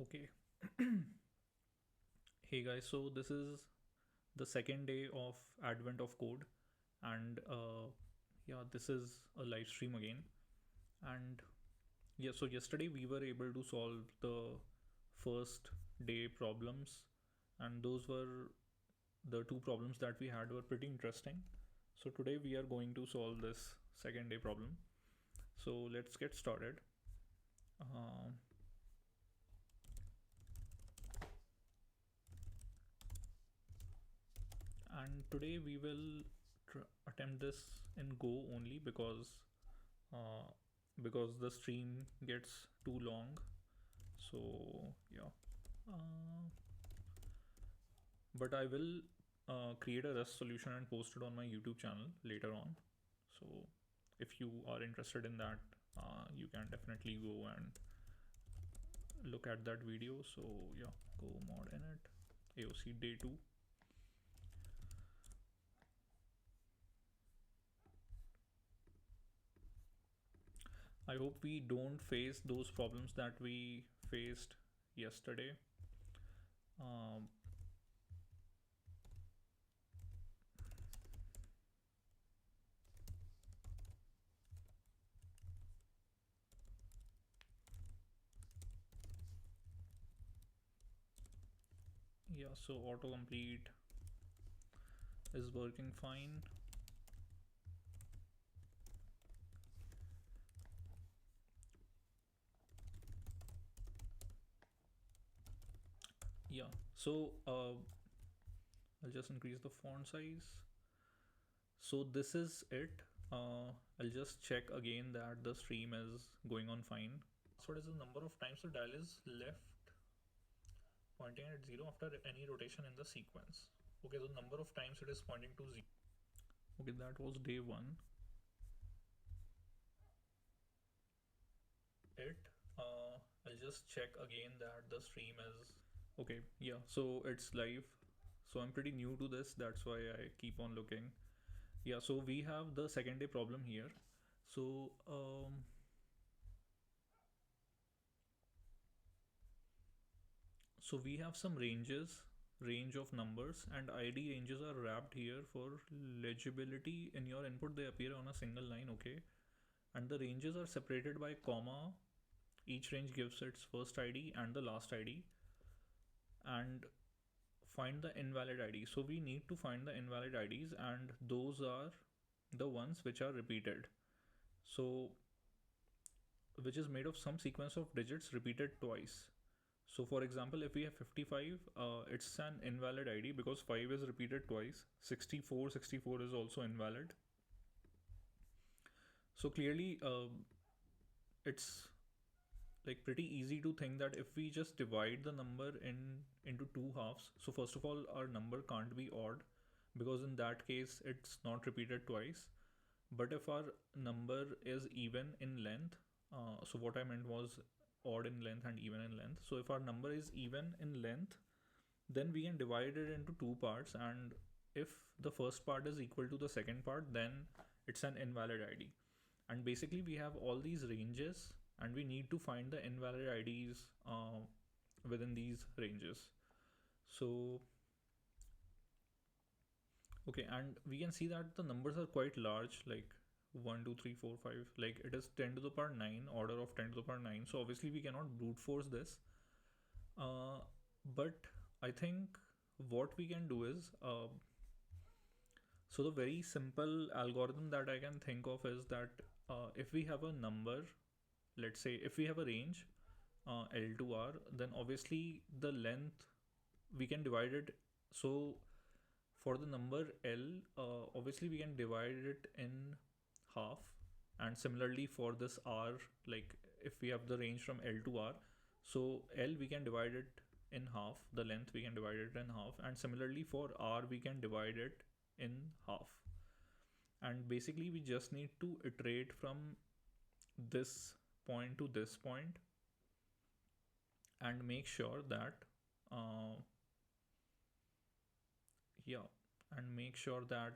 Okay. Hey guys, so this is the second day of Advent of Code, and yeah, this is a live stream again. And yeah, so yesterday we were able to solve the first day problems, and those were the two problems that we had were pretty interesting. So today we are going to solve this second day problem. So let's get started. Um and today we will attempt this in Go only uh, because the stream gets too long. So yeah, uh, but I will create a Rust solution and post it on my YouTube channel later on. So if you are interested in that, you can definitely go and look at that video. So yeah, go mod init AOC day 2. I hope we don't face those problems that we faced yesterday. Um, yeah, so autocomplete is working fine. Yeah, so I'll just increase the font size. So this is it. I'll just check again that the stream is going on fine. So what is the number of times the dial is left pointing at 0 after any rotation in the sequence? Okay, the number of times it is pointing to 0. Okay, that was day 1. It I'll just check again that the stream is okay. Yeah, so it's live. So I'm pretty new to this, that's why I keep on looking. Yeah, so we have the second day problem here. So so we have some range of numbers, and id ranges are wrapped here for legibility. In your input they appear on a single line. Okay, and the ranges are separated by comma. Each range gives its first id and the last id, and find the invalid id. So we need to find the invalid ids, and those are the ones which are repeated, so which is made of some sequence of digits repeated twice. So for example, if we have 55, it's an invalid id because 5 is repeated twice. 64 is also invalid. So clearly it's like pretty easy to think that if we just divide the number into two halves, so first of all our number can't be odd because in that case it's not repeated twice. But if our number is even in length, so what I meant was odd in length and even in length. So if our number is even in length, then we can divide it into two parts, and if the first part is equal to the second part, then it's an invalid id. And basically we have all these ranges, and we need to find the invalid ids within these ranges. So okay, and we can see that the numbers are quite large, like 1 2 3 4 5, like it is 10 to the power 9, order of 10 to the power 9. So obviously we cannot brute force this. But I think what we can do is so the very simple algorithm that I can think of is that if we have a number, let's say if we have a range L to R, then obviously the length we can divide it. So for the number L, obviously we can divide it in half. And similarly for this R, like if we have the range from L to R, so L we can divide it in half, the length we can divide it in half, and similarly for R we can divide it in half. And basically we just need to iterate from this point to this point and make sure that uh, yeah, and make sure that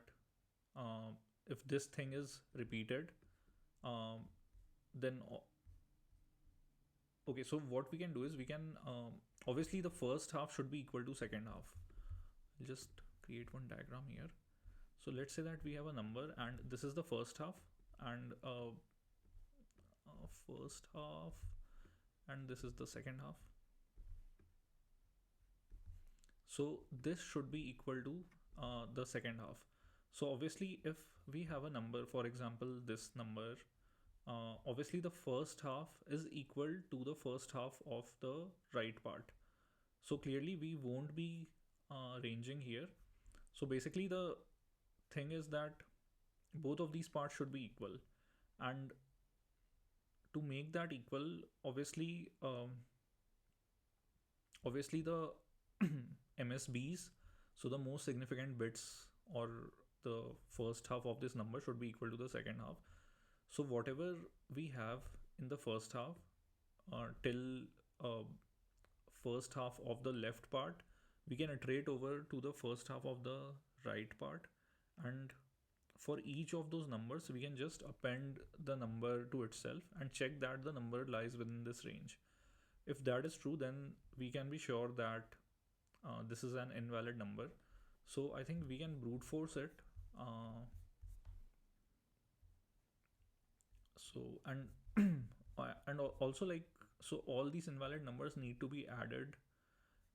if this thing is repeated, um, then Okay, so what we can do is we can obviously the first half should be equal to second half. I'll just create one diagram here. So let's say that we have a number and this is the first half, and first half, and this is the second half. So this should be equal to the second half. So obviously if we have a number, for example this number, obviously the first half is equal to the first half of the right part. So clearly we won't be ranging here. So basically the thing is that both of these parts should be equal, and to make that equal, obviously the MSBs, so the most significant bits or the first half of this number should be equal to the second half. So whatever we have in the first half till uh, first half of the left part, we can iterate over to the first half of the right part, and for each of those numbers we can just append the number to itself and check that the number lies within this range. If that is true, then we can be sure that this is an invalid number. So I think we can brute force it. uh, so and and also, like, so all these invalid numbers need to be added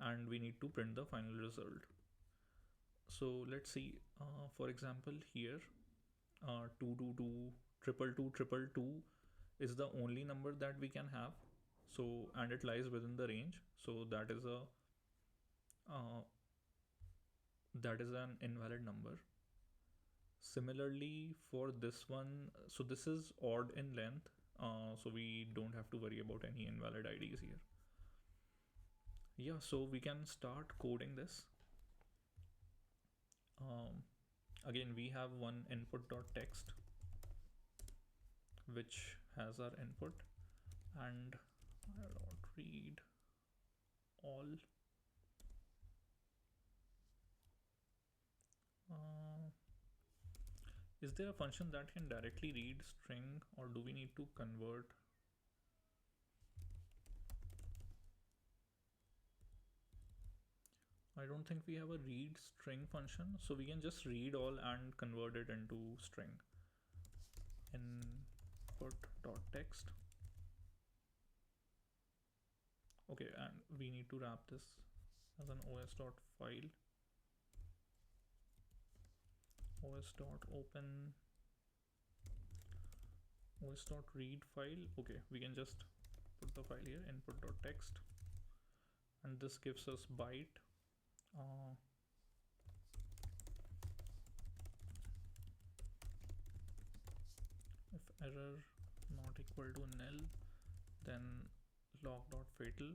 and we need to print the final result. So let's see, for example here, 222 triple two triple two is the only number that we can have. So, and it lies within the range, so uh, that is an invalid number. Similarly for this one, so this is odd in length, so we don't have to worry about any invalid IDs here. Yeah, so we can start coding this. um, Again, we have one input.text which has our input, and I don't read all. uh, is there a function that can directly read string, or do we need to convert? I don't think we have a read string function, so we can just read all and convert it into string. Input.text. Okay, and we need to wrap this as an os.file. os.open os.read file. Okay, we can just put the file here, input.text, and this gives us byte. If error not equal to nil, then log.fatal,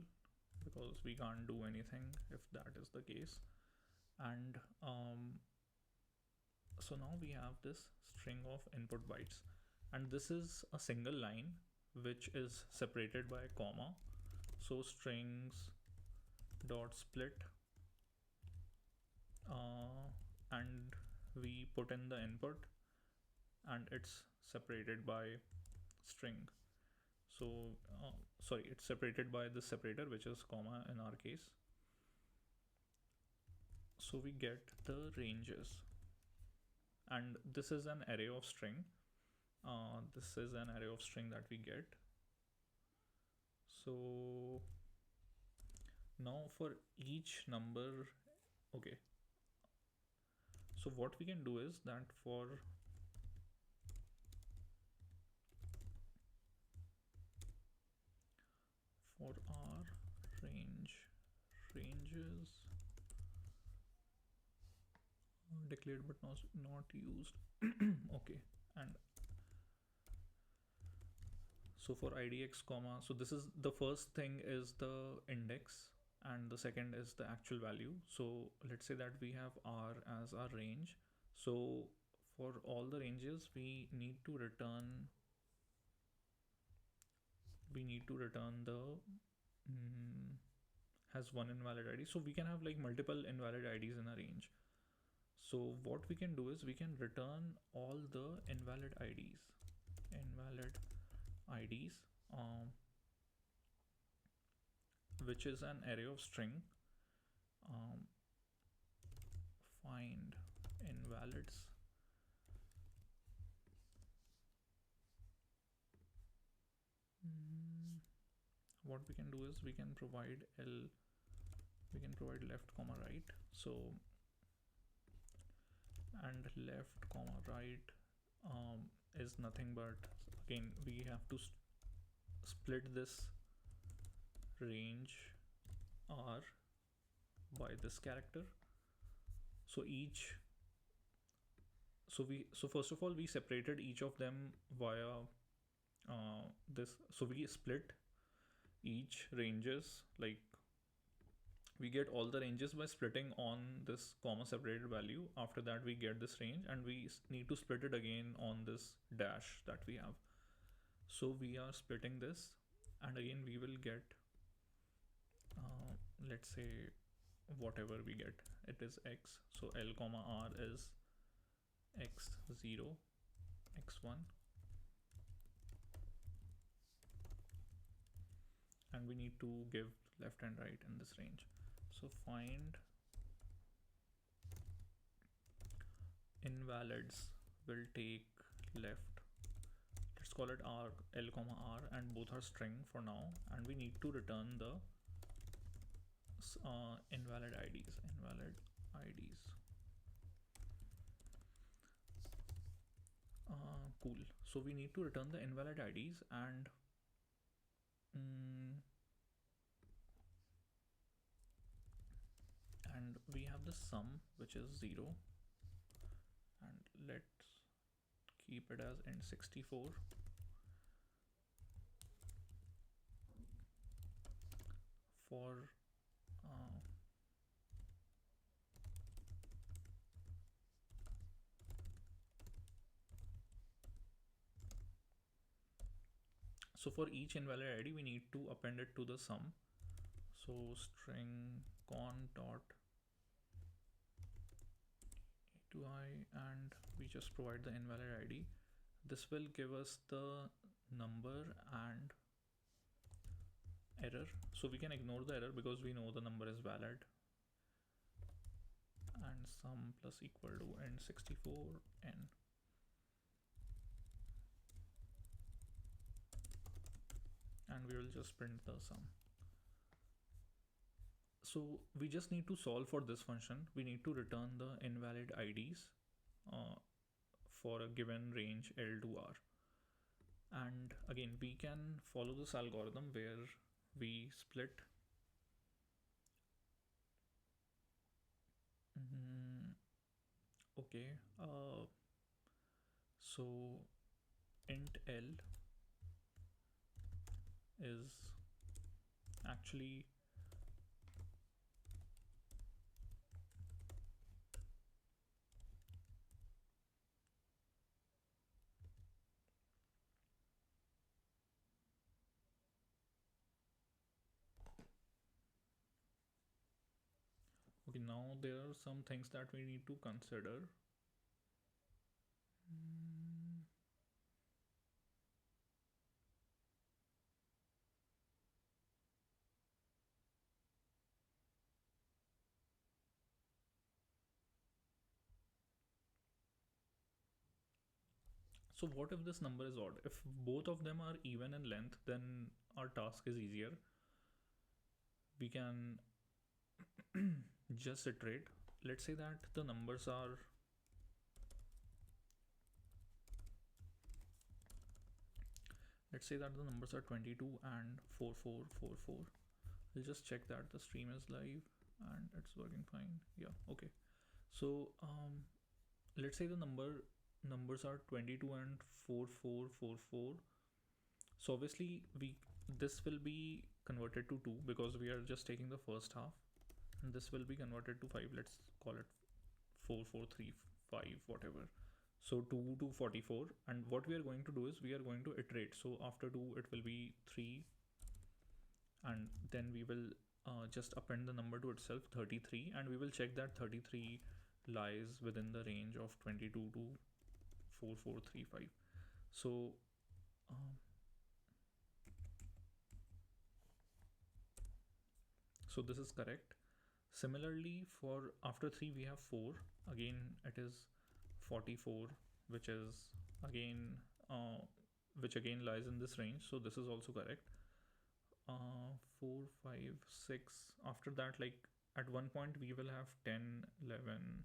because we can't do anything if that is the case. And so now we have this string of input bytes, and this is a single line which is separated by a comma. So strings dot split, and we put in the input and it's separated by string. So sorry, it's separated by the separator, which is comma in our case. So we get the ranges, and this is an array of string. This is an array of string that we get. So now for each number, okay, so what we can do is that for our ranges declared but not used. Okay, and so for idx comma, so this is the first thing is the index, and the second is the actual value. So let's say that we have r as our range. So for all the ranges we need to return the has one invalid id. So we can have like multiple invalid ids in a range. So what we can do is we can return all the invalid IDs. which is an array of string. um, Find invalids. What we can do is we can provide left comma right. So and left comma right is nothing but, again, we have to split this range r by this character. So first of all, we separated each of them via this. So we split each ranges, like we get all the ranges by splitting on this comma separated value. After that we get this range, and we need to split it again on this dash that we have. So we are splitting this, and again we will get let's say whatever we get, it is x. So l comma r is x0, x1, and we need to give left and right in this range. So find invalids will take left. Let's call it r, l comma r, and both are string for now, and we need to return the invalid IDs. Cool. So we need to return the invalid IDs, and we have the sum, which is 0, and let's keep it as int64. For so for each invalid ID we need to append it to the sum. So string con dot a to I, and we just provide the invalid ID. This will give us the number and error, so we can ignore the error because we know the number is valid. And sum plus equal to int64 n. And we will just print the sum. So we just need to solve for this function. We need to return the invalid IDs for a given range L to R. And again, we can follow this algorithm where we split okay, so int L is actually okay. Now there are some things that we need to consider. So what if this number is odd? If both of them are even in length, then our task is easier. We can just iterate. Let's say that the numbers are let's say that the numbers are 22 and 4444. We'll just check that the stream is live and it's working fine. Yeah, okay. So let's say the numbers are 22 and 4444. So obviously this will be converted to 2 because we are just taking the first half, and this will be converted to 5. Let's call it 4435, whatever. So 2 to 44, and what we are going to do is we are going to iterate. So after 2 it will be 3, and then we will just append the number to itself, 33, and we will check that 33 lies within the range of 22 to 4435. So So this is correct. Similarly, for after 3 we have 4. Again it is 44, which is again uh, which again lies in this range. So this is also correct. 4, 5, 6. After that, like at one point we will have 10, 11.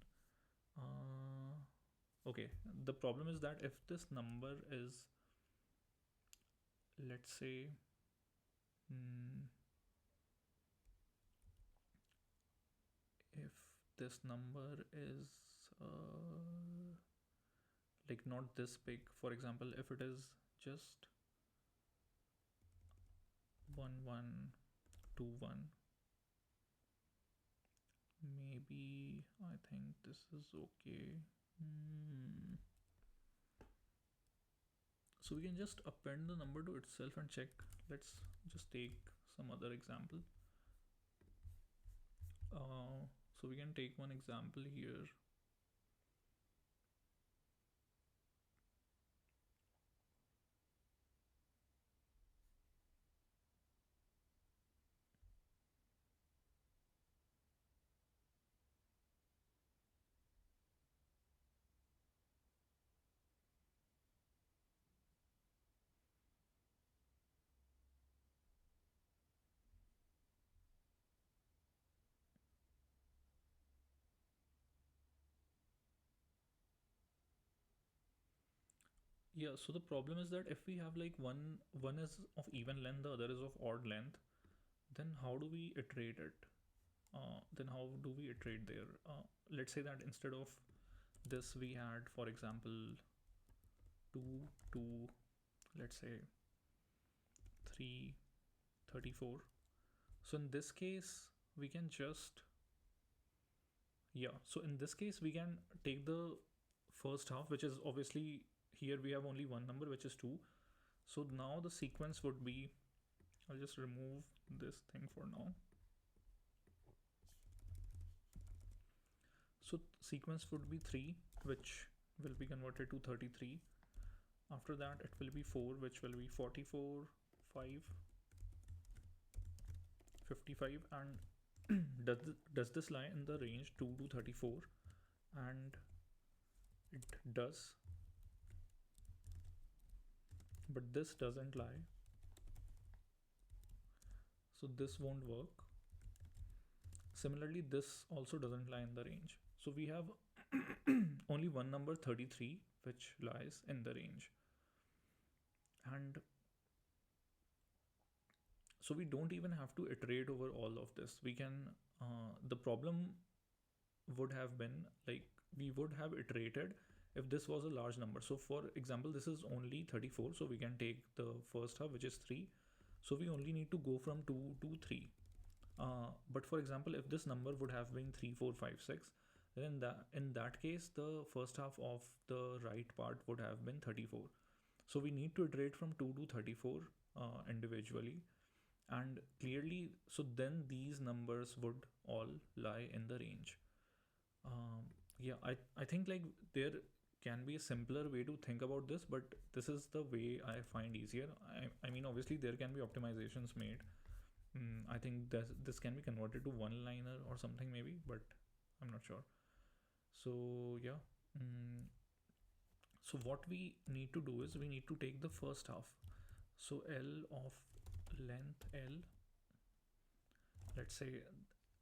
Okay, the problem is that if this number is, let's say, mm, if this number is like not this big, for example, if it is just 1, 1, 2, 1, maybe I think this is okay. So we can just append the number to itself and check. Let's just take some other example. So we can take one example here. Yeah, so the problem is that if we have like one is of even length, the other is of odd length, then how do we iterate it? Then how do we iterate there? Let's say that instead of this we had, for example, 2, 2, let's say 3, 34. So in this case, we can just, yeah, so in this case, we can take the first half, which is obviously here we have only one number, which is 2. So now the sequence would be, I'll just remove this thing for now. So sequence would be 3, which will be converted to 33. After that, it will be 4, which will be 44, 5, 55, and does this lie in the range 2 to 34? And it does, but this doesn't lie, so this won't work. Similarly, this also doesn't lie in the range, so we have only one number, 33, which lies in the range. And so we don't even have to iterate over all of this. We can the problem would have been like we would have iterated if this was a large number. So for example, this is only 34, so we can take the first half, which is 3. So we only need to go from 2 to 3. But for example, if this number would have been 3, 4, 5, 6, then in that case the first half of the right part would have been 34. So we need to iterate from 2 to 34 individually, and clearly, so then these numbers would all lie in the range. Yeah, I think like there can be a simpler way to think about this, but this is the way I find easier. I mean, obviously there can be optimizations made. I think this can be converted to one liner or something maybe, but I'm not sure. So yeah. So what we need to do is we need to take the first half. So L of length L, let's say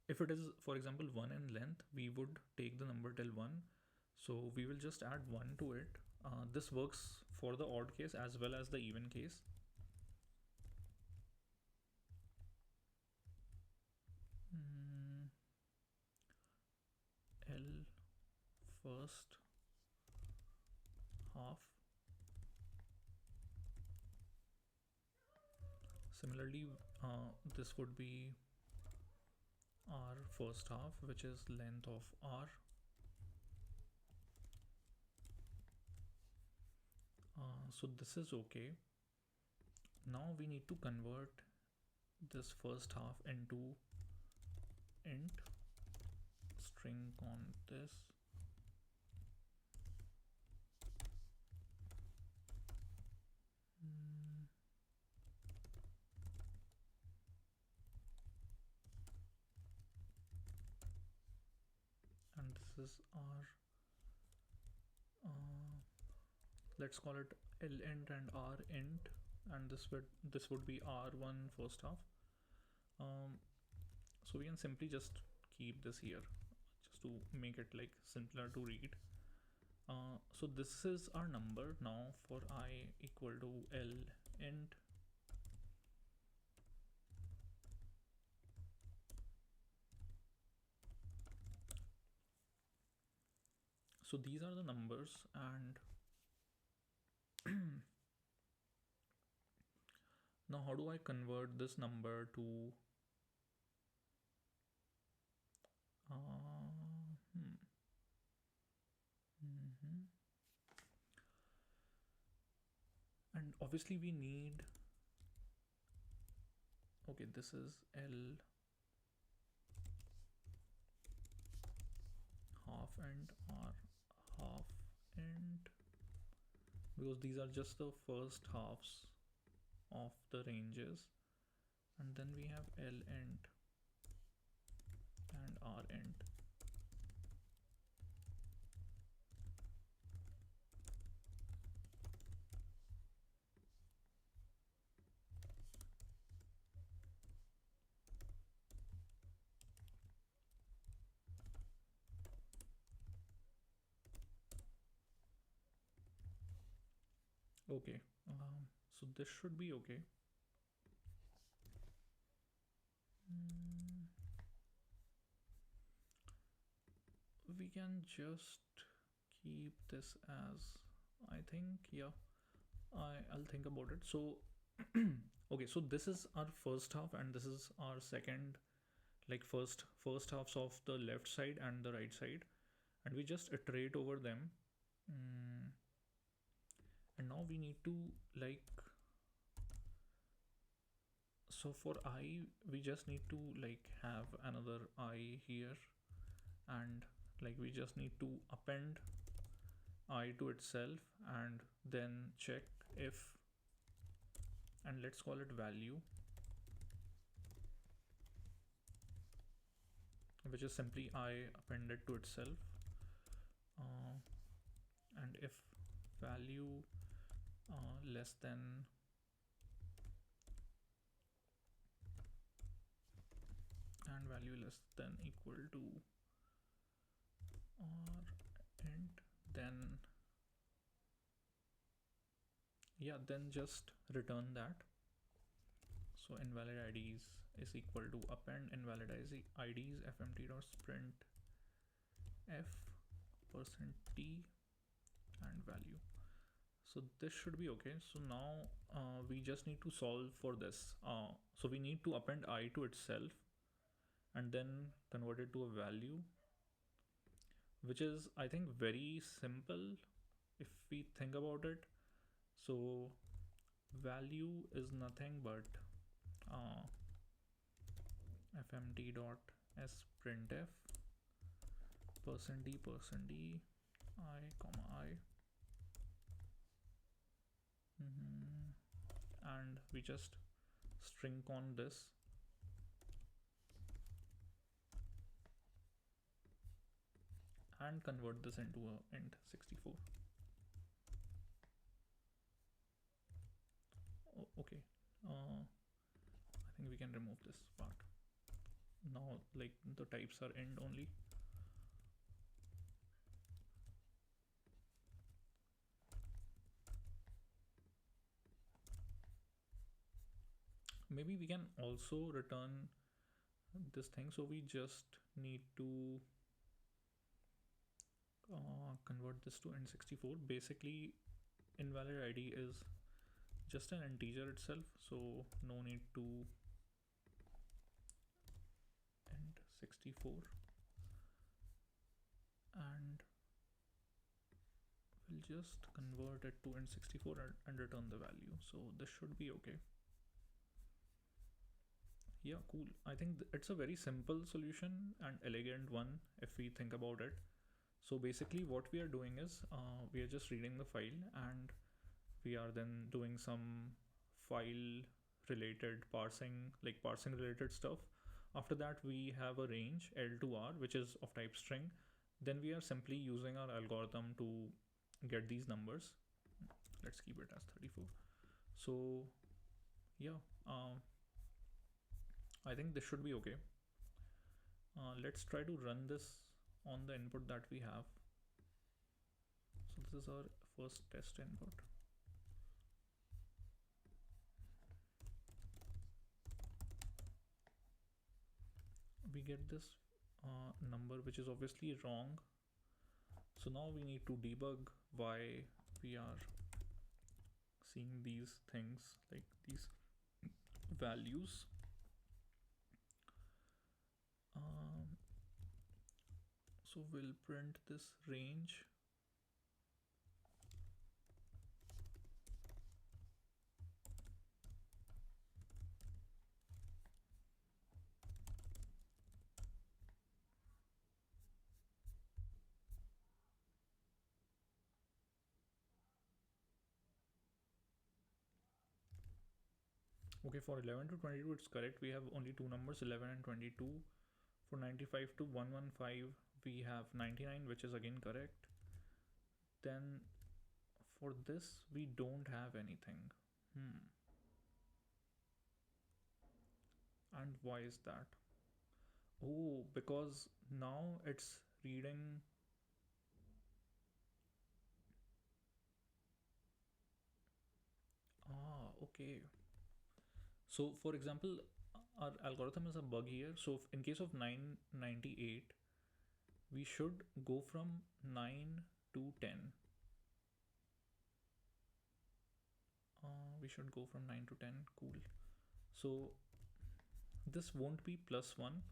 if it is for example 1 in length, we would take the number till 1. So we will just add 1 to it. This works for the odd case as well as the even case. L first half. Similarly, this would be R first half, which is length of R. So this is okay. Now we need to convert this first half into int string on this. is our uh, let's call it L int and R int, and this would be R1 first half. So we can simply just keep this here just to make it like simpler to read. So this is our number now for I equal to L int. So these are the numbers, and now how do I convert this number to hmm. Mhm. And obviously we need, okay, this is L half and R half and, because these are just the first halves of the ranges, and then we have L int and R int. Okay, so this should be okay. Mm, we can just keep this as, I think, yeah, I'll think about it. So okay, so this is our first half and this is our second, like first halves of the left side and the right side, and we just iterate over them. mm, and now we need to, like, so for I we just need to like have another I here, and like we just need to append I to itself and then check if, and let's call it value, which is simply I appended to itself, uh, and if value less than, and value less than equal to or int, then yeah, then just return that. So invalid IDs is equal to append invalid IDs fmt dot sprint f percent t and value. So this should be okay. So now we just need to solve for this. So we need to append I to itself and then convert it to a value, which is, I think, very simple if we think about it. So value is nothing but fmt dot sprintf percent d I comma I, and we just string on this, and convert this into a int 64. Okay, I think we can remove this part now, like the types are int only. Maybe we can also return this thing, so we just need to convert this to int64. Basically invalid id is just an integer itself, so no need to int64, and we'll just convert it to int64 and return the value. So this should be okay. Yeah, cool. I think it's a very simple solution and elegant one if we think about it. So basically what we are doing is we are just reading the file, and we are then doing some file related parsing, like parsing related stuff. After that we have a range L to R which is of type string, then we are simply using our algorithm to get these numbers. Let's keep it as 34. So yeah, I think this should be okay. Let's try to run this on the input that we have. So this is our first test input. We get this number which is obviously wrong. So now we need to debug why we are seeing these things, like these values. So we'll print this range. Okay, for 11 to 22 it's correct. We have only two numbers, 11 and 22. For 95 to 115 we have 99, which is again correct. Then for this we don't have anything. And why is that? Oh, because now it's reading. Okay. So for example, our algorithm is a bug here. So in case of 998, we should go from 9 to 10. We should go from 9 to 10. Cool. So this won't be +1,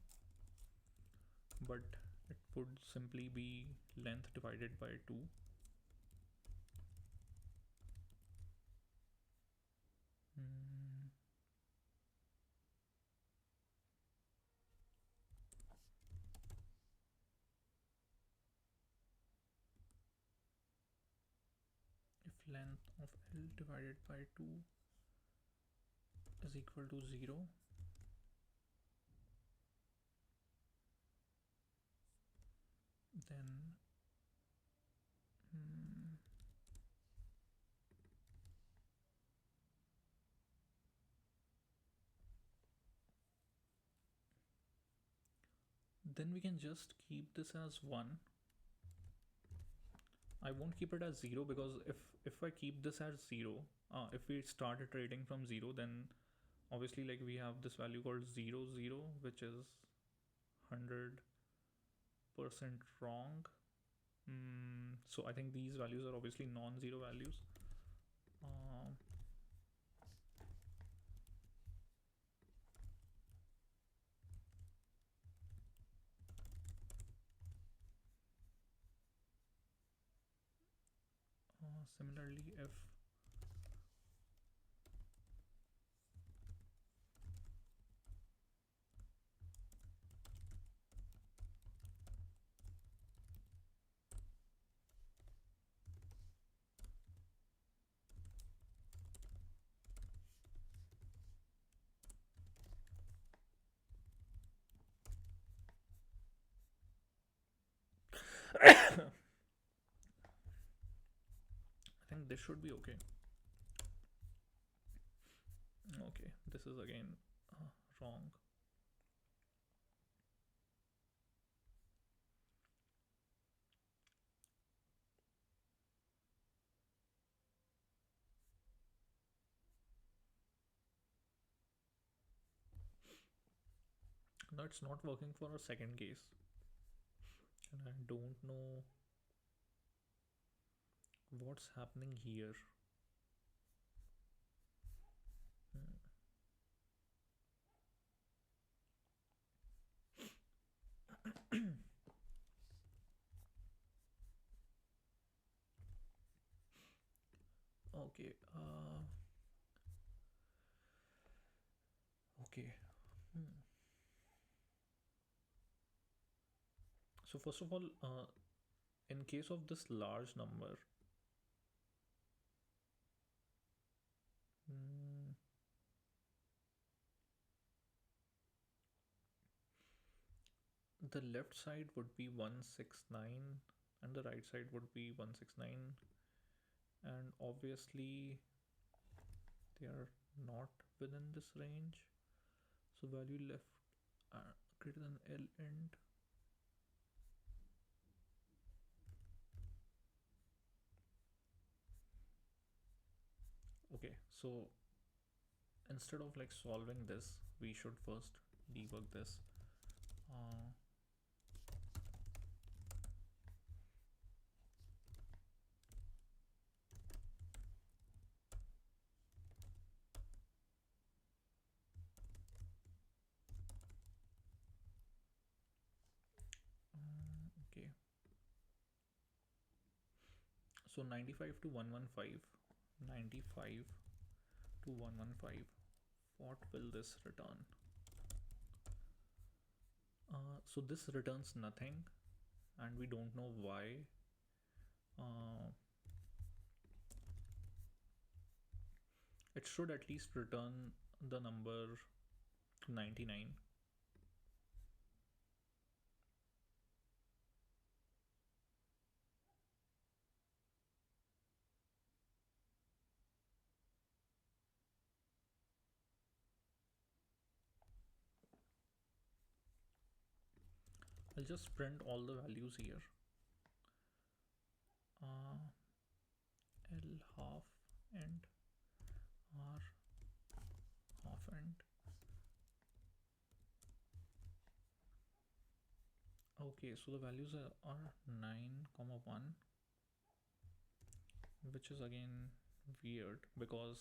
but it would simply be length divided by 2. If length of L divided by 2 is equal to 0, then then we can just keep this as 1. I won't keep it as 0 because if I keep this as 0, if we start iterating from 0, then obviously like we have this value called 0 0, which is 100% wrong. So I think these values are obviously non-zero values. Similarly, if I think this should be okay. Okay, this is again wrong. No, it's not working for a second case, and I don't know what's happening here. Okay. Okay. So first of all, in case of this large number, the left side would be 169 and the right side would be 169, and obviously they are not within this range, so value left greater than L int. Okay, so instead of like solving this, we should first debug this. uh, okay, so 95 to 115, 95 to 115, what will this return? So this returns nothing and we don't know why. uh, it should at least return the number 99. I'll just print all the values here. uh, L half int, R half int. Okay, so the values are 9 comma 1, which is again weird because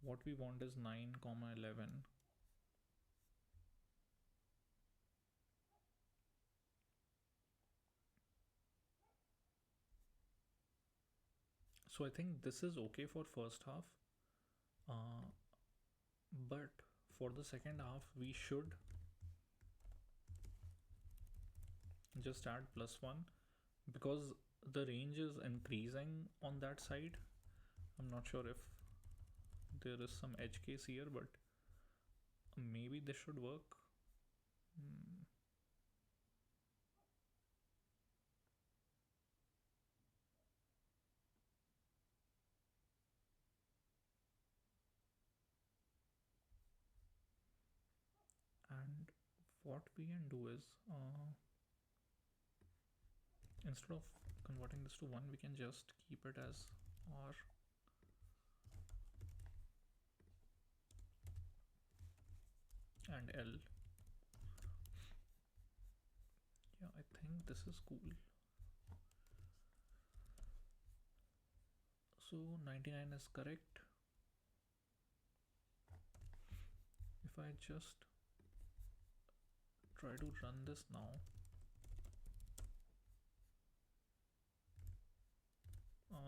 what we want is 9 comma 11. So I think this is okay for first half, uh, but for the second half we should just add +1 because the range is increasing on that side. I'm not sure if there is some edge case here, but maybe this should work. And what we can do is, instead of converting this to 1, we can just keep it as R and L. Yeah, I think this is cool. So 99 is correct. If I just try to run this now,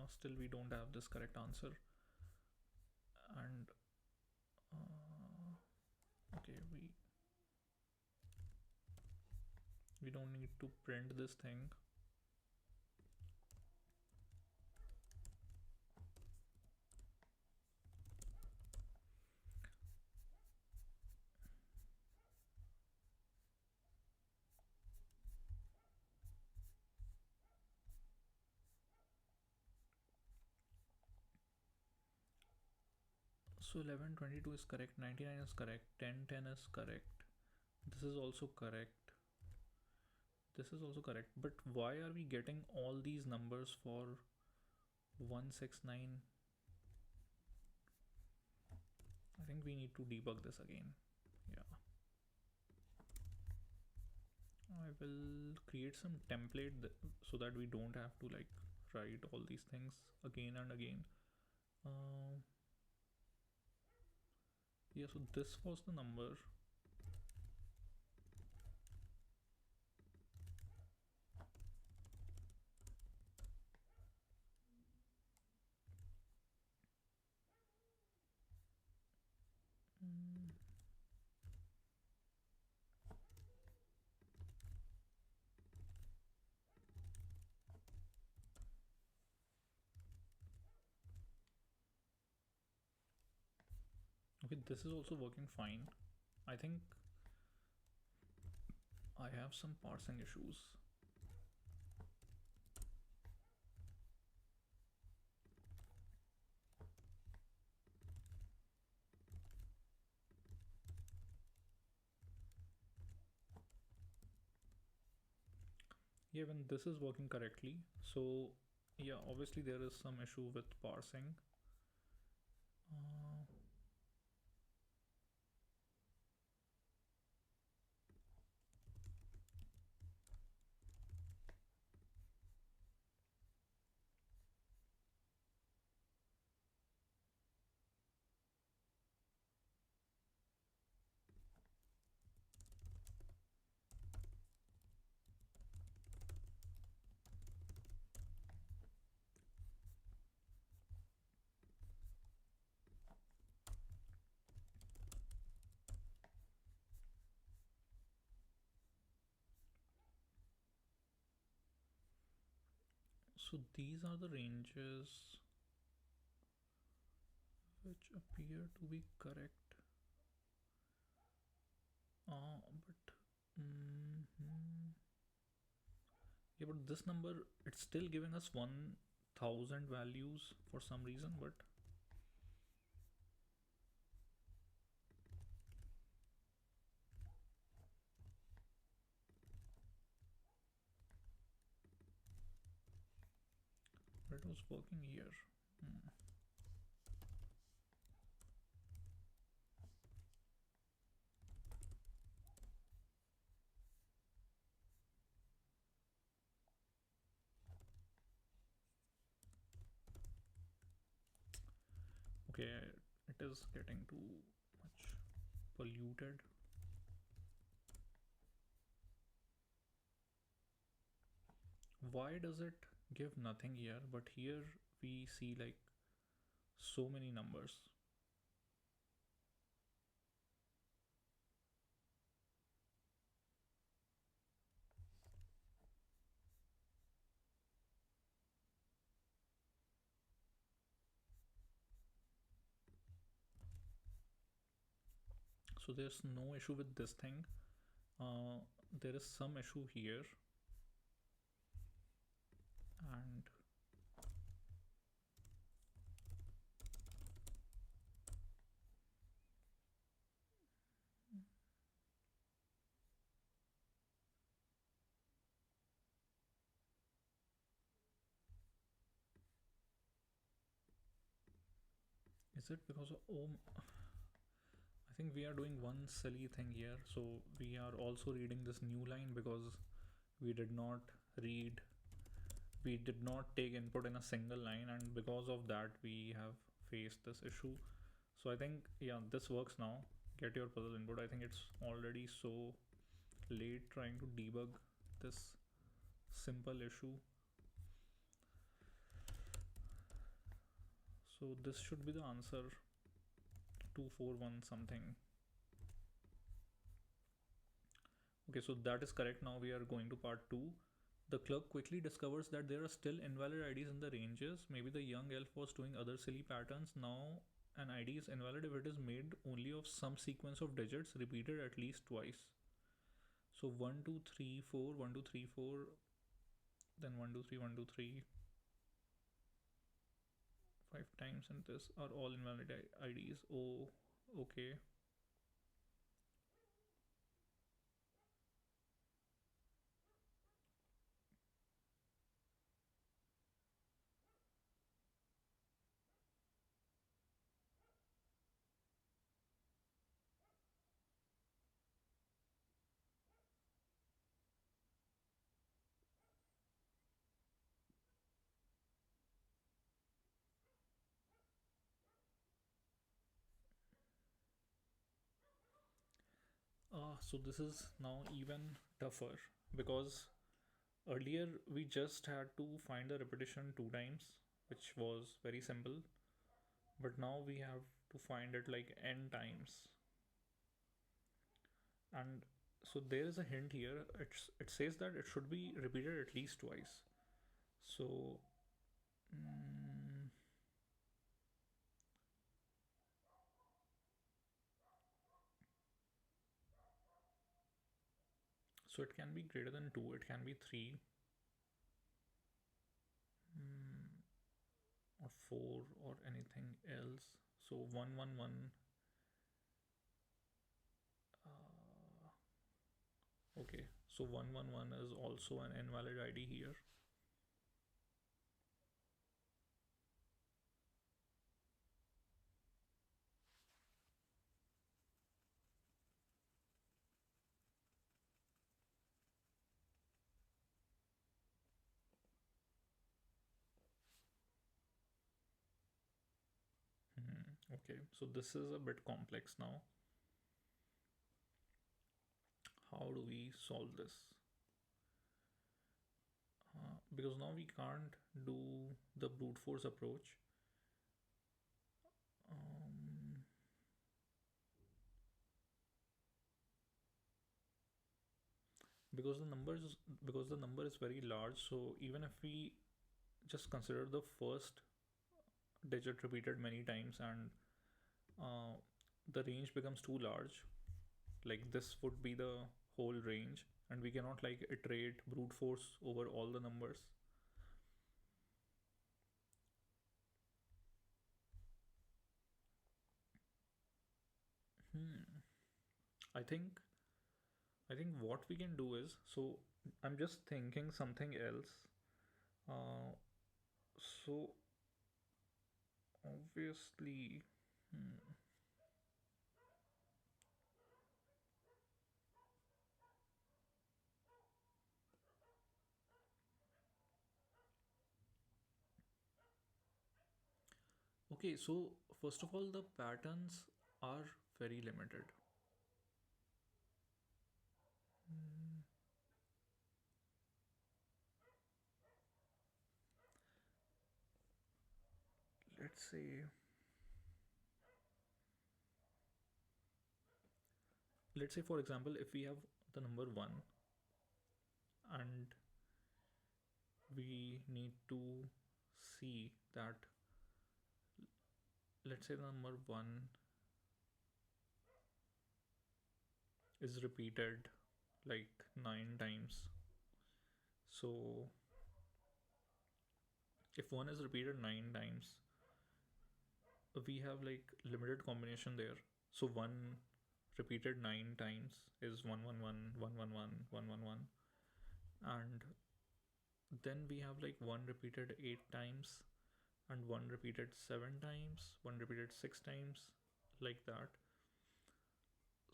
still we don't have this correct answer. And okay, we don't need to print this thing. So 1122 is correct, 99 is correct, 1010 is correct, this is also correct, this is also correct. But why are we getting all these numbers for 169? I think we need to debug this again. Yeah, I will create some template so that we don't have to like write all these things again and again. Yeah, so this was the number. Okay, this is also working fine. I think I have some parsing issues. Yeah, when this is working correctly. So yeah, obviously there is some issue with parsing. uh, so these are the ranges which appear to be correct. But mhm. Yeah, but this number, it's still giving us 1000 values for some reason, but it was working here. Hmm. Okay, it is getting too much polluted. Why does it give nothing here, but here we see like so many numbers? So there's no issue with this thing. uh, there is some issue here. And is it because of, oh, I think we are doing one silly thing here. So we are also reading this new line because we did not read, we did not take input in a single line, and because of that we have faced this issue. So I think, yeah, this works now. Get your puzzle input. I think it's already so late trying to debug this simple issue. So this should be the answer, 241 something. Okay, so that is correct. Now we are going to part 2. The clerk quickly discovers that there are still invalid IDs in the ranges. Maybe the young elf was doing other silly patterns. Now an ID is invalid if it is made only of some sequence of digits repeated at least twice. So 1 2 3 4, 1 2 3 4, then 1 2 3 1 2 3 5 times, and this are all invalid IDs. Oh, okay. So this is now even tougher because earlier we just had to find the repetition 2 times, which was very simple, but now we have to find it like n times. And so there is a hint here. It says that it should be repeated at least twice. So mm, So it can be greater than 2, it can be 3, or 4, or anything else. So 111. Okay, so 111 is also an invalid ID here. Okay, so this is a bit complex now. How do we solve this? Because now we can't do the brute force approach. Um, because the number is very large, so even if we just consider the first digit repeated many times, and uh, the range becomes too large, like this would be the whole range, and we cannot like iterate brute force over all the numbers. hmm. i think I think what we can do is, so I'm just thinking something else. uh, so obviously, hmm, okay, so first of all, the patterns are very limited. Hmm, let's say for example, if we have the number 1, and we need to see that, let's say the number 1 is repeated like 9 times. So if 1 is repeated 9 times, we have like limited combination there. So 1 repeated 9 times is 111, 111, 111. And then we have like 1 repeated 8 times, and 1 repeated 7 times, 1 repeated 6 times, like that.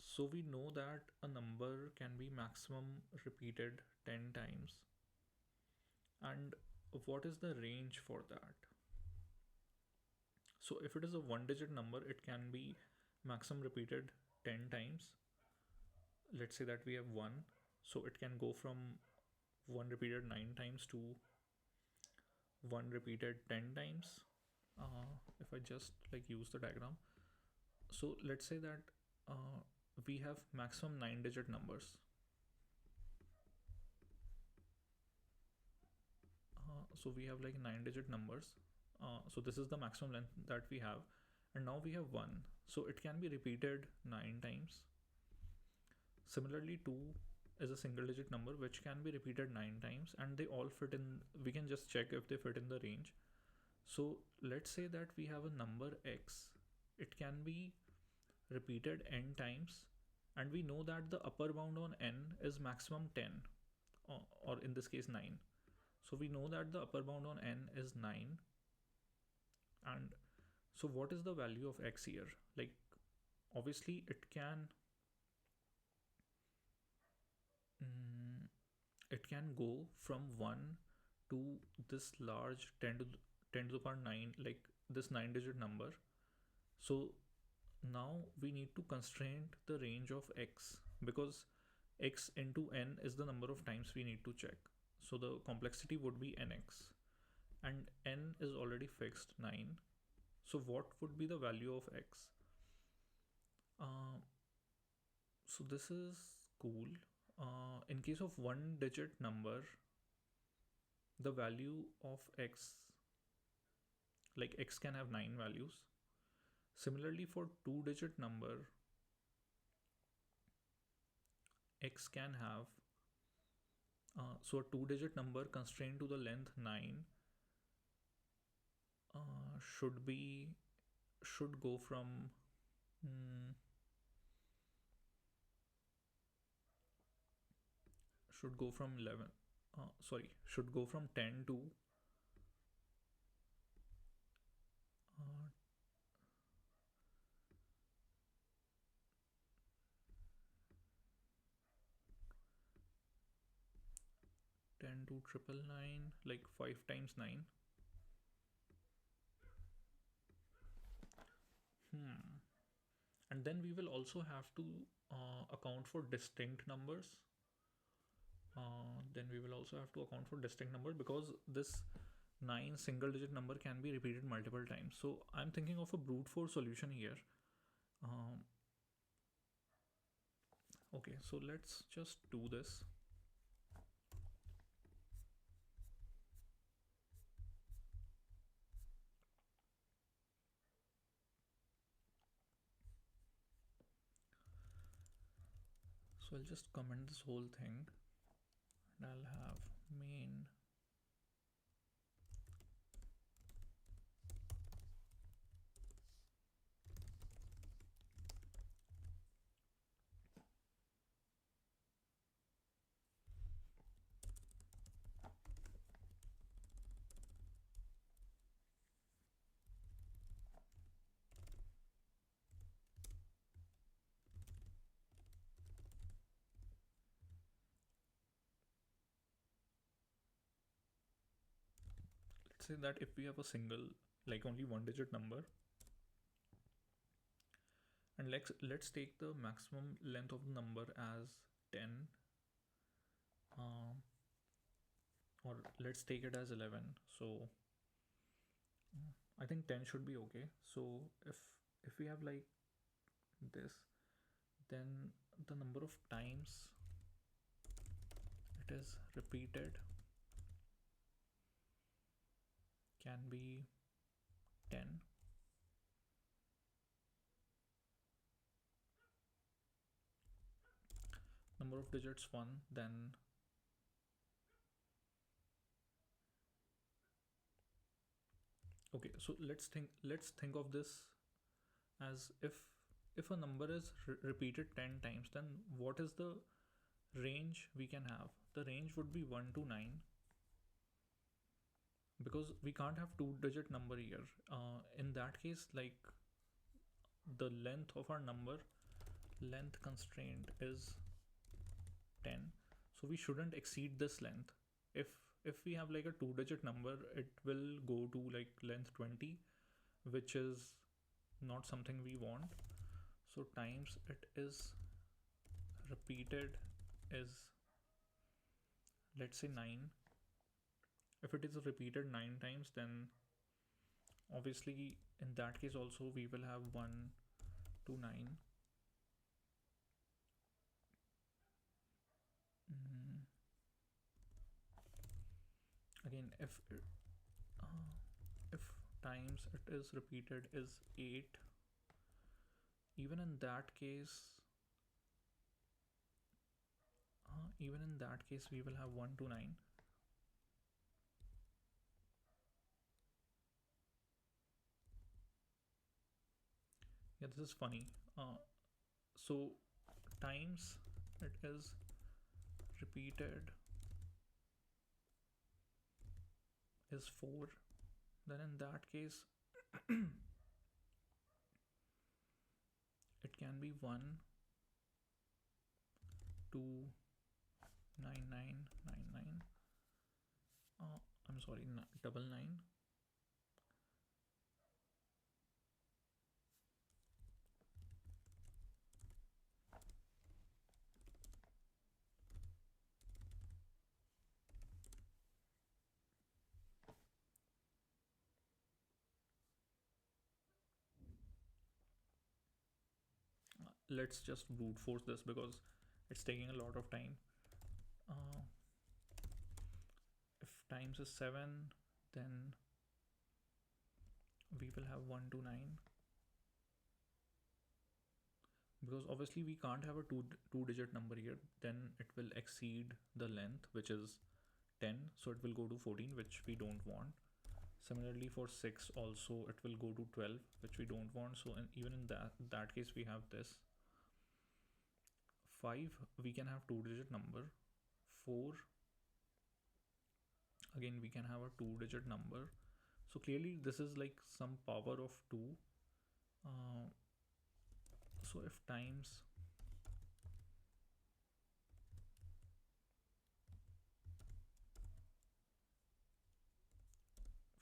So we know that a number can be maximum repeated 10 times. And what is the range for that? So if it is a one digit number, it can be maximum repeated 10 times. Let's say that we have 1. So it can go from 1 repeated 9 times to 1 repeated 10 times. If I just like use the diagram. So let's say that we have maximum 9 digit numbers. So we have like 9 digit numbers. So this is the maximum length that we have. And now we have 1. So it can be repeated 9 times. Similarly, 2 is a single digit number which can be repeated 9 times, and they all fit in. We can just check if they fit in the range. So let's say that we have a number x. It can be repeated n times, and we know that the upper bound on n is maximum 10, or in this case 9. So we know that the upper bound on n is 9. And so what is the value of x here? Like obviously mm, it can go from 1 to this large 10 to the power 9, like this 9 digit number. So now we need to constrain the range of x, because x into n is the number of times we need to check. So the complexity would be nx, and n is already fixed 9. So what would be the value of x? uh, so this is cool. In case of one digit number, the value of x, like x can have 9 values. Similarly, for two digit number, x can have So a two-digit number constrained to the length 9 should be should go from mm, should go from 11 sorry should go from 10 to uh, 10 to triple nine, like 5 times 9. Hmm. And then we will also have to account for distinct numbers. Then we will also have to account for distinct number, because this 9 single digit number can be repeated multiple times. So I'm thinking of a brute force solution here. um, okay, so let's just do this. So I'll just comment this whole thing, and I'll have main. Let's say that if we have a single, like only one digit number, and let's take the maximum length of the number as 10, um, or let's take it as 11. So I think 10 should be okay. So if we have like this, then the number of times it is repeated can be 10. Number of digits 1, then okay, so let's think of this as if a number is repeated 10 times, then what is the range we can have? The range would be 1 to 9, because we can't have two digit number here. In that case, like, the length of our number, length constraint is 10, so we shouldn't exceed this length. If we have like a two digit number, it will go to like length 20, which is not something we want. So times it is repeated is, let's say, 9. If it is repeated 9 times, then obviously in that case also we will have 1 to 9. mm. Again, if times it is repeated is 8, even in that case, we will have 1 to 9. Yeah, this is funny. So times it is repeated is 4, then in that case it can be 1 to 9999. I'm sorry, double nine. Let's just brute force this because it's taking a lot of time. uh, if times is 7, then we will have 1 to 9, because obviously we can't have a two digit number here, then it will exceed the length, which is 10, so it will go to 14, which we don't want. Similarly for 6 also it will go to 12, which we don't want. So even in that case we have this. 5 we can have two digit number. 4 again we can have a two digit number. So clearly this is like some power of 2. uh, so if times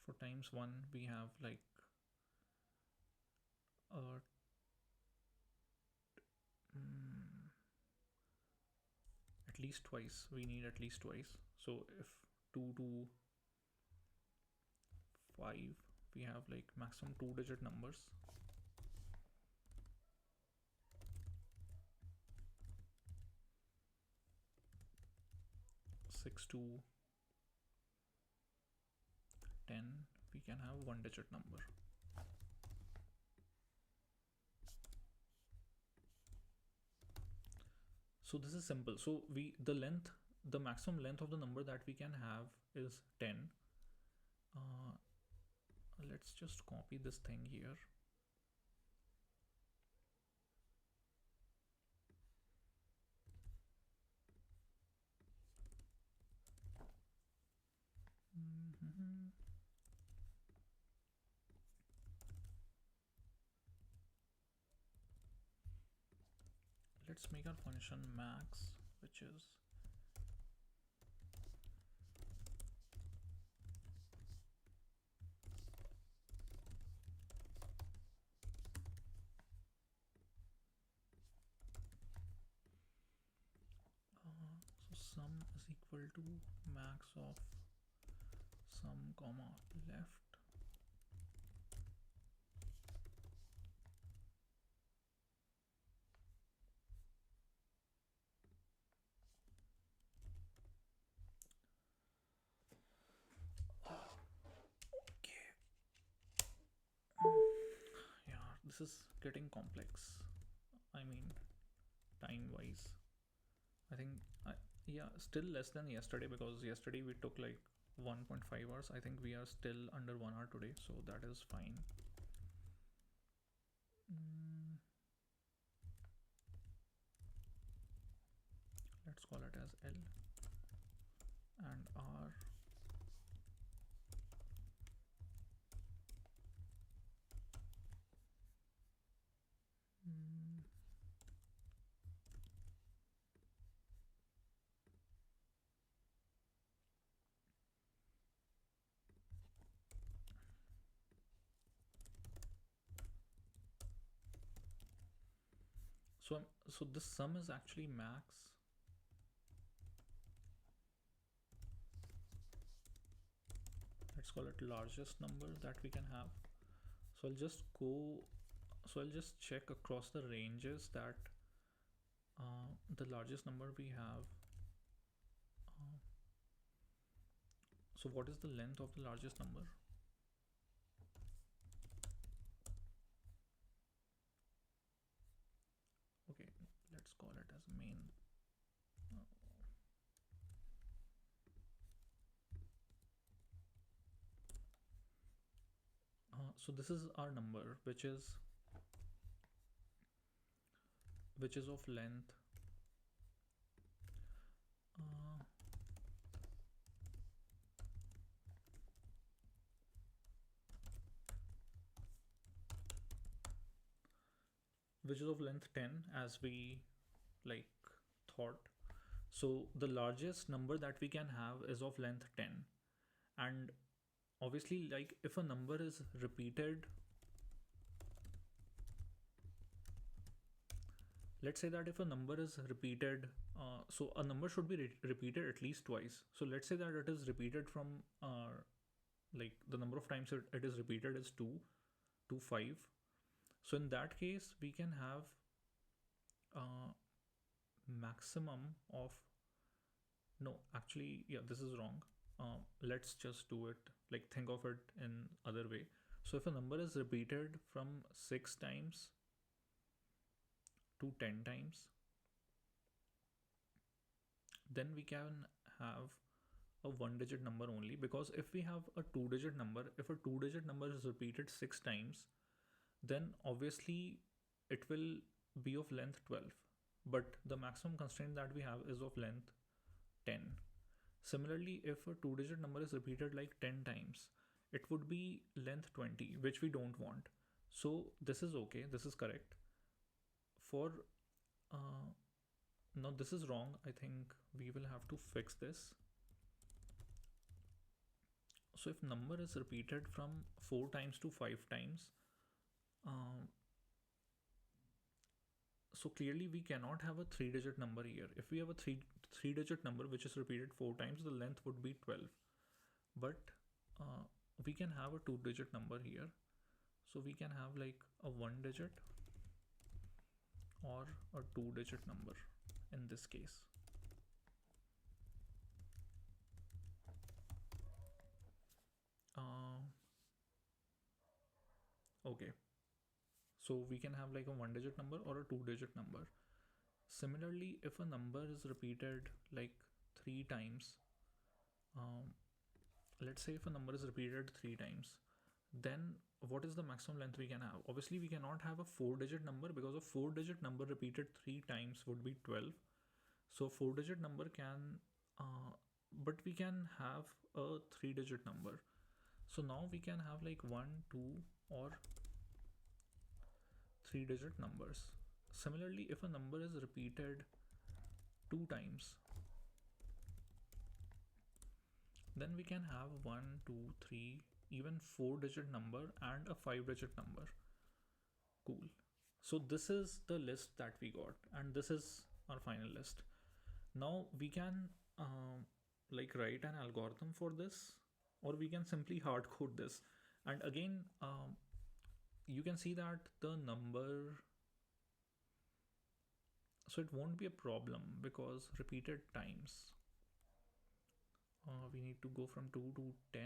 for times 1 we have like uh, mm, at least twice, we need at least twice. So if 2 to 5 we have like maximum two digit numbers. 6 to 10 we can have one digit number. So this is simple. So the maximum length of the number that we can have is 10. uh, let's just copy this thing here. Mhm. Let's make our function max, which is so sum is equal to max of sum comma left. Okay. Yeah, this is getting complex. I mean, time wise, I think yeah, still less than yesterday, because yesterday we took like 1.5 hours. I think we are still under 1 hour today, so that is fine. mm, let's call it as L and R. mm, so this sum is actually max. Let's call it largest number that we can have. So I'll just check across the ranges that the largest number we have. uh, so what is the length of the largest number? Okay, let's call it as main. So this is our number, which is of length uh, which is of length 10, as we like thought. So the largest number that we can have is of length 10. And obviously, like if a number is repeated, let's say that if a number is repeated, so a number should be repeated at least twice. So let's say that it is repeated from like the number of times it is repeated is 2 to 5. So in that case we can have maximum of, no, actually, yeah, this is wrong. Let's just do it, like think of it in other way. So if a number is repeated from 6 times, to 10 times, then we can have a one digit number only, because if we have a two digit number, if a two digit number is repeated 6 times, then obviously it will be of length 12, but the maximum constraint that we have is of length 10. Similarly, if a two digit number is repeated like 10 times, it would be length 20, which we don't want. So this is okay, this is correct. For uh, now, this is wrong. I think we will have to fix this. So if number is repeated from 4 times to 5 times, um, so clearly we cannot have a three digit number here. If we have a three digit number which is repeated 4 times, the length would be 12. But uh, we can have a two digit number here. So we can have like a one digit or a two digit number in this case. Uh, okay. So we can have like a one digit number or a two digit number. Similarly, if a number is repeated like three times, um, let's say if a number is repeated three times, then what is the maximum length we can have? Obviously, we cannot have a four digit number, because a four digit number repeated three times would be 12. So, four digit number can, but we can have a three digit number. So, now we can have like one, two, or three digit numbers. Similarly, if a number is repeated two times, then we can have one, two, three, even four digit number and a five digit number. Cool. So this is the list that we got, and this is our final list. Now we can like write an algorithm for this, or we can simply hard code this. And again, you can see that the number, so it won't be a problem because repeated times. We need to go from 2 to 10.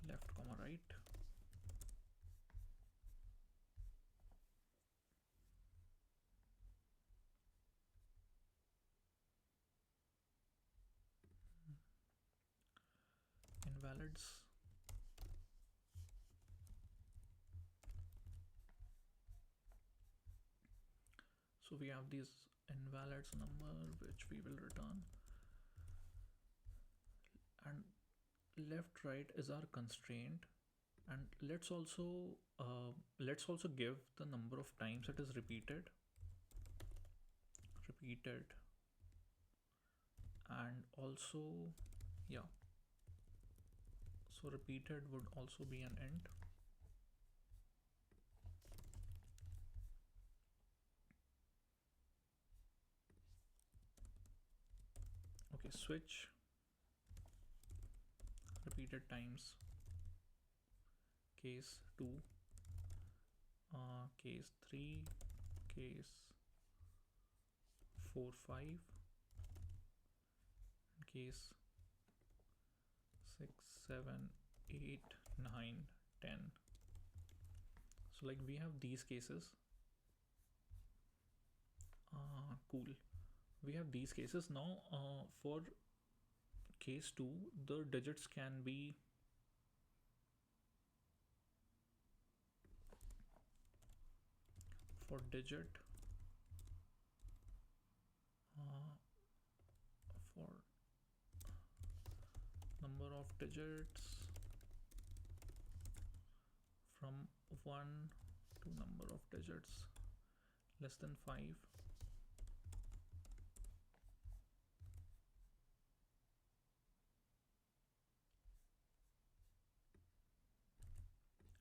Left comma right. Invalids. So we have these invalids number which we will return, and left right is our constraint. And let's also give the number of times it is repeated, and also, yeah, so repeated would also be an int. Okay, switch repeated times case 2, case 3, case 4, 5, case 6, 7, 8, 9, 10. So like we have these cases. Cool. We have these cases now. For case 2, the digits can be for digit, for number of digits from 1 to number of digits less than 5.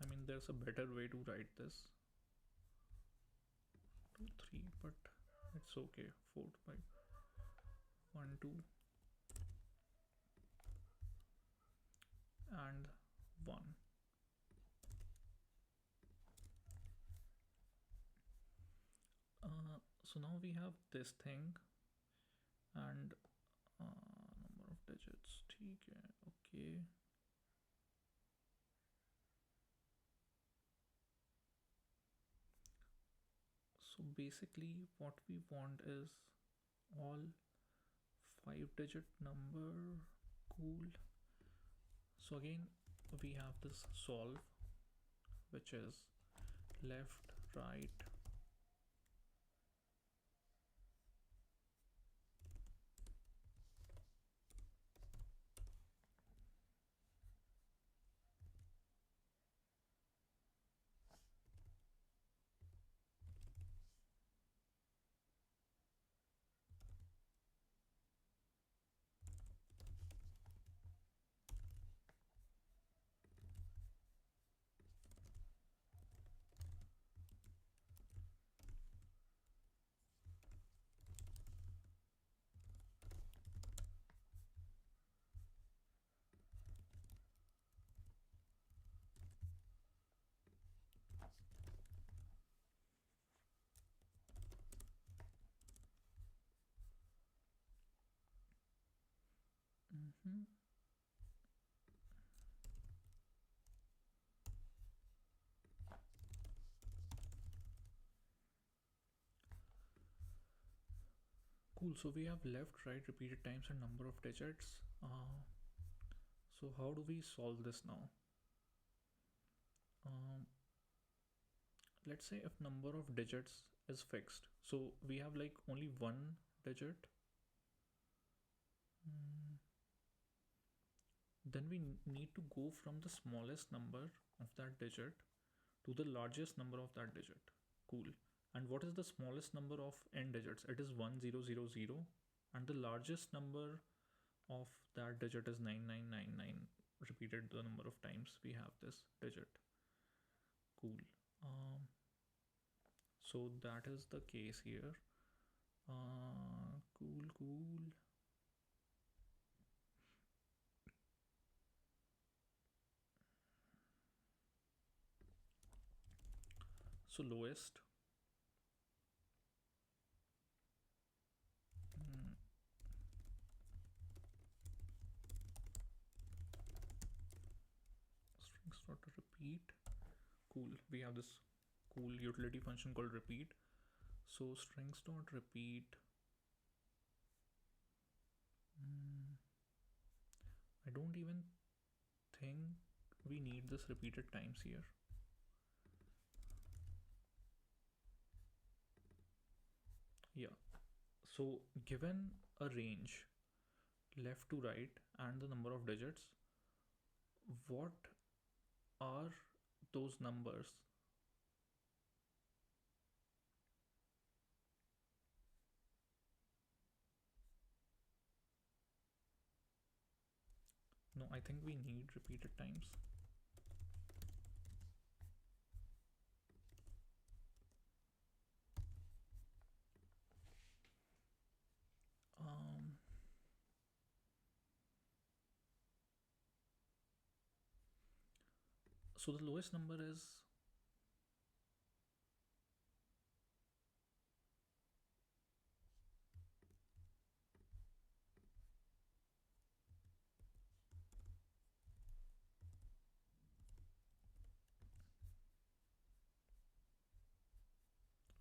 I mean, there's a better way to write this. 2, 3, but it's okay. 4 to 5. 1, 2, and 1. So now we have this thing, and number of digits, ठीक. Okay. So basically, what we want is all 5-digit number. Cool. So again, we have this solve, which is left, right. Mm-hmm. Cool. So we have left, right, repeated times, and number of digits. So how do we solve this now? Um, let's say if number of digits is fixed, so we have like only one digit. mm, then we need to go from the smallest number of that digit to the largest number of that digit. Cool. And what is the smallest number of n digits? It is 1000, and the largest number of that digit is 9999, repeated the number of times we have this digit. Cool. um, so that is the case here. Cool. So lowest. mm, Strings dot repeat. Cool. We have this cool utility function called repeat. So strings dot repeat. mm, I don't even think we need this repeated times here. Yeah. So given a range left to right and the number of digits, what are those numbers? No, I think we need repeated times. Um, so the lowest number is,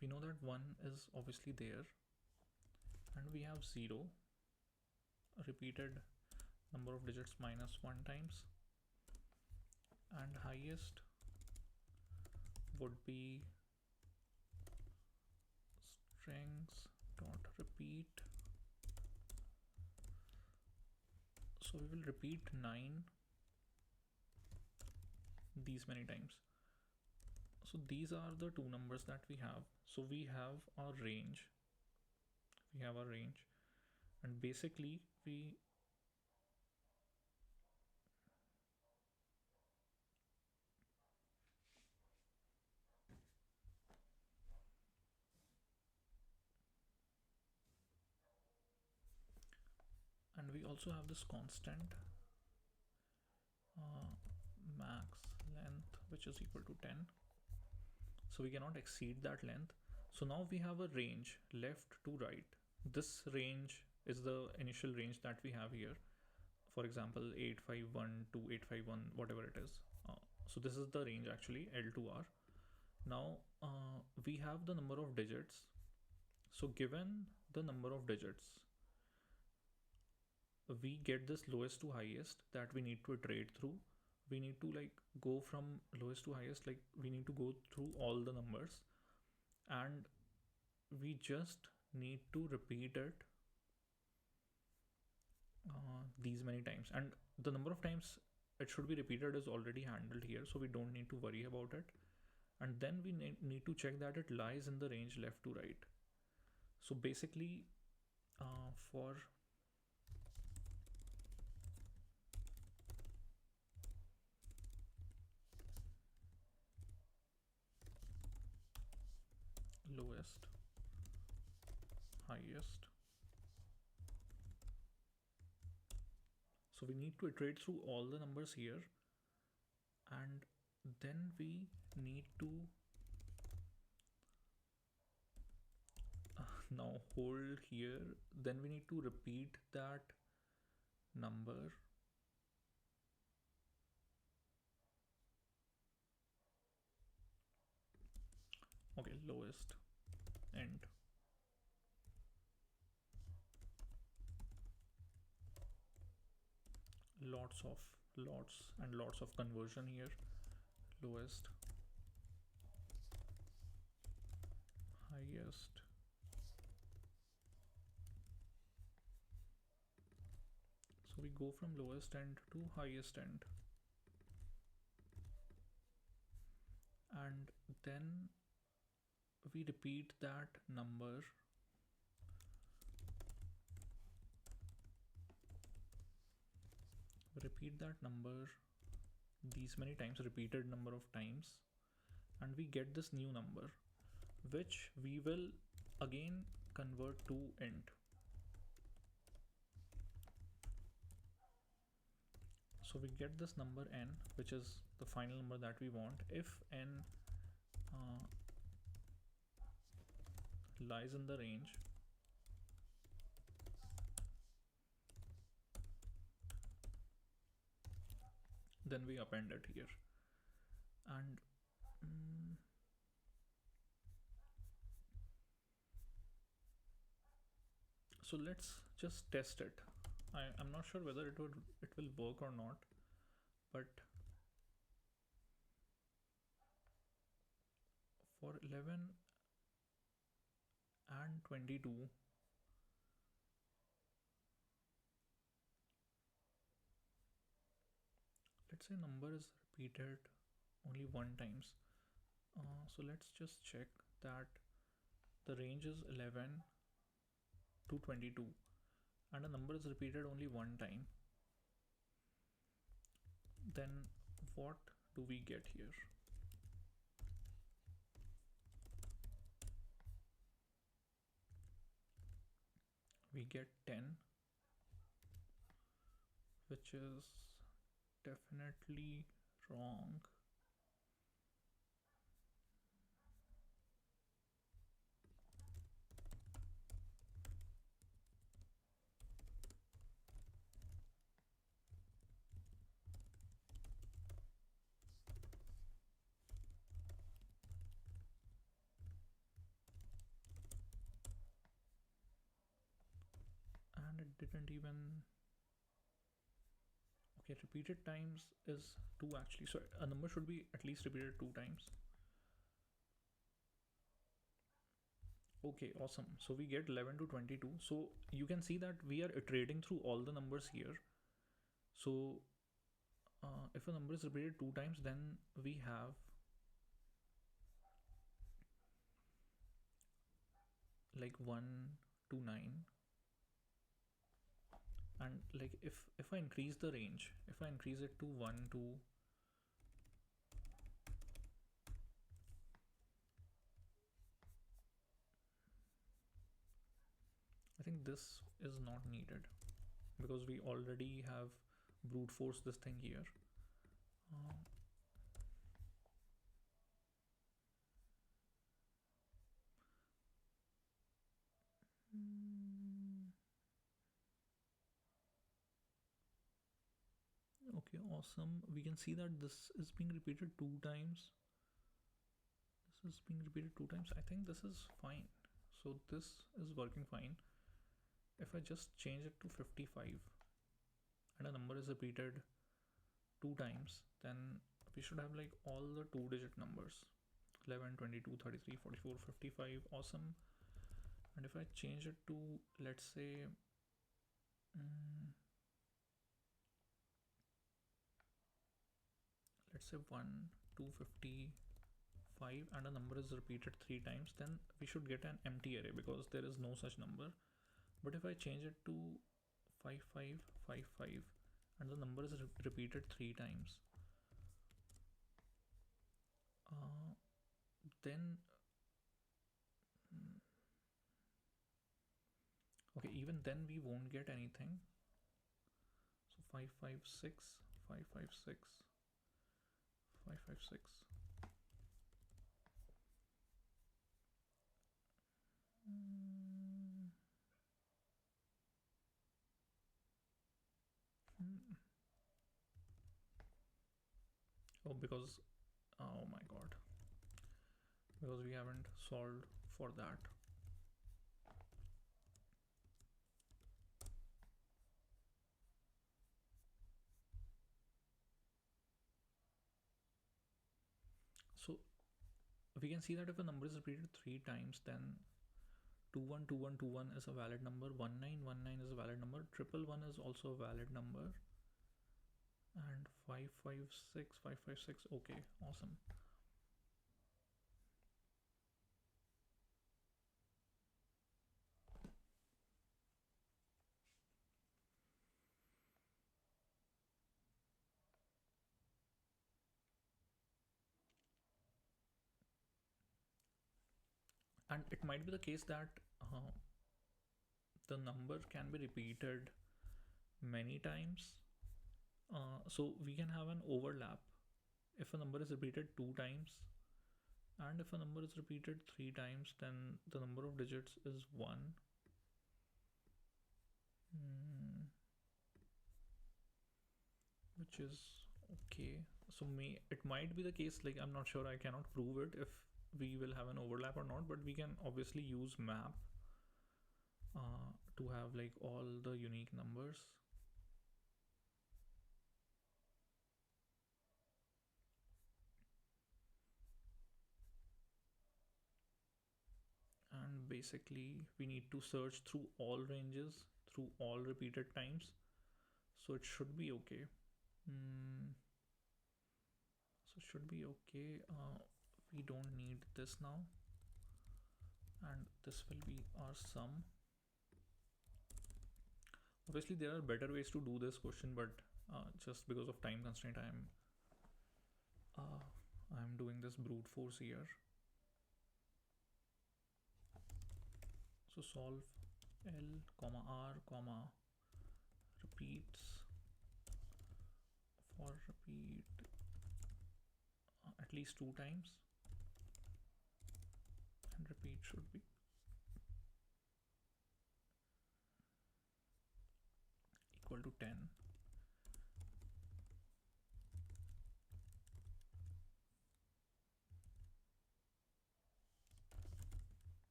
we know that 1 is obviously there, and we have 0, repeated number of digits minus 1 times, and highest would be strings dot repeat. So we will repeat 9 these many times. So these are the two numbers that we have. So we have our range. And basically we also have this constant uh, max length, which is equal to 10. So we cannot exceed that length. So now we have a range left to right. This range is the initial range that we have here for example 851 to 851, whatever it is. So this is the range actually, L to R. Now we have the number of digits. So given the number of digits, we get this lowest to highest that we need to iterate through. We need to like go from lowest to highest, like we need to go through all the numbers, and we just need to repeat it these many times, and the number of times it should be repeated is already handled here, so we don't need to worry about it. And then we need to check that it lies in the range left to right. So basically for lowest, highest, so we need to iterate through all the numbers here, and then we need to now hold here, then we need to repeat that number. Okay, lowest end. Lots of conversion here. Lowest, highest, so we go from lowest end to highest end, and then we repeat that number these many times, repeated number of times, and we get this new number which we will again convert to int. So we get this number n, which is the final number that we want. If n lies in the range, then we append it here. And so let's just test it. I'm not sure whether it will work or not, but for 11 and 22, let's say number is repeated only one times. So let's just check that the range is 11 to 22 and a number is repeated only one time. Then what do we get here? We get 10, which is definitely wrong. And it didn't even, okay, repeated times is 2 actually, so a number should be at least repeated 2 times. Okay, awesome. So we get 11 to 22. So you can see that we are iterating through all the numbers here. So if a number is repeated 2 times, then we have like 1 to 9. And like if I increase the range, if I increase it to 1 to I think this is not needed because we already have brute force this thing here. Okay, awesome. We can see that this is being repeated two times. This is being repeated two times. I think this is fine. So this is working fine. If I just change it to 55 and a number is repeated two times, then we should have like all the two-digit numbers: 11, 22, 33, 44, 55. Awesome. And if I change it to, let's say, mm, let's say 1, 255, and a number is repeated three times, then we should get an empty array because there is no such number. But if I change it to 5555 and the number is repeated three times, then okay, even then we won't get anything. So 556 556 556. Oh, because, oh my god, because we haven't solved for that. So we can see that if a number is repeated three times, then 212121 is a valid number, 1919 is a valid number, 111 is also a valid number, and 556 556. Okay, awesome. And it might be the case that the number can be repeated many times, so we can have an overlap. If a number is repeated two times and if a number is repeated three times, then the number of digits is 1. Which is okay. So it might be the case, like I'm not sure, I cannot prove it if we will have an overlap or not, but we can obviously use map to have like all the unique numbers. And basically we need to search through all ranges, through all repeated times, so it should be okay. So it should be okay. We don't need this now, and this will be our sum. Obviously there are better ways to do this question, but just because of time constraint, I'm doing this brute force here. So solve L comma R comma repeats for repeat at least two times, and repeat should be equal to 10.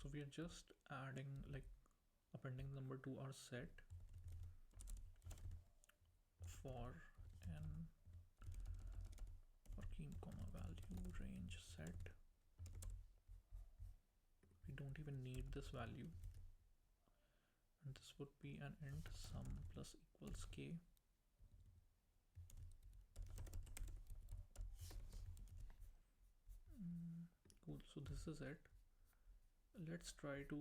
So we are just adding, like appending number to our set for n for key comma value range set. We don't even need this value, and this would be an int sum plus equals k. So this is it. Let's try to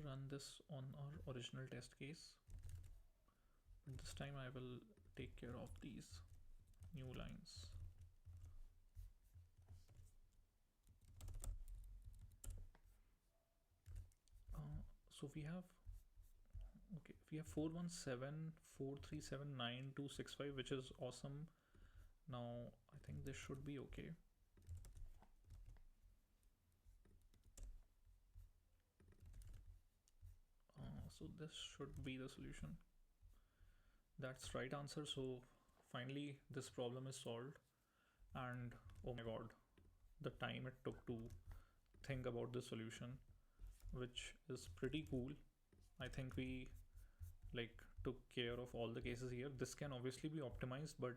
run this on our original test case. But this time I will take care of these new lines. So we have, okay, we have 4174379 which is awesome. Now I think this should be okay. So this should be the solution. That's right answer. So finally this problem is solved. And oh my god, the time it took to think about the solution, which is pretty cool. I think we like took care of all the cases here. This can obviously be optimized, but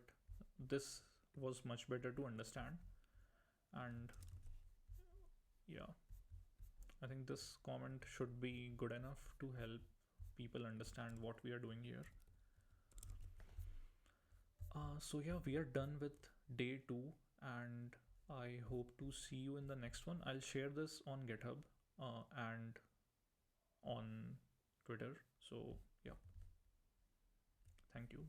this was much better to understand. And yeah, I think this comment should be good enough to help people understand what we are doing here. So yeah, we are done with day 2, and I hope to see you in the next one. I'll share this on GitHub and on Twitter. So yeah, thank you.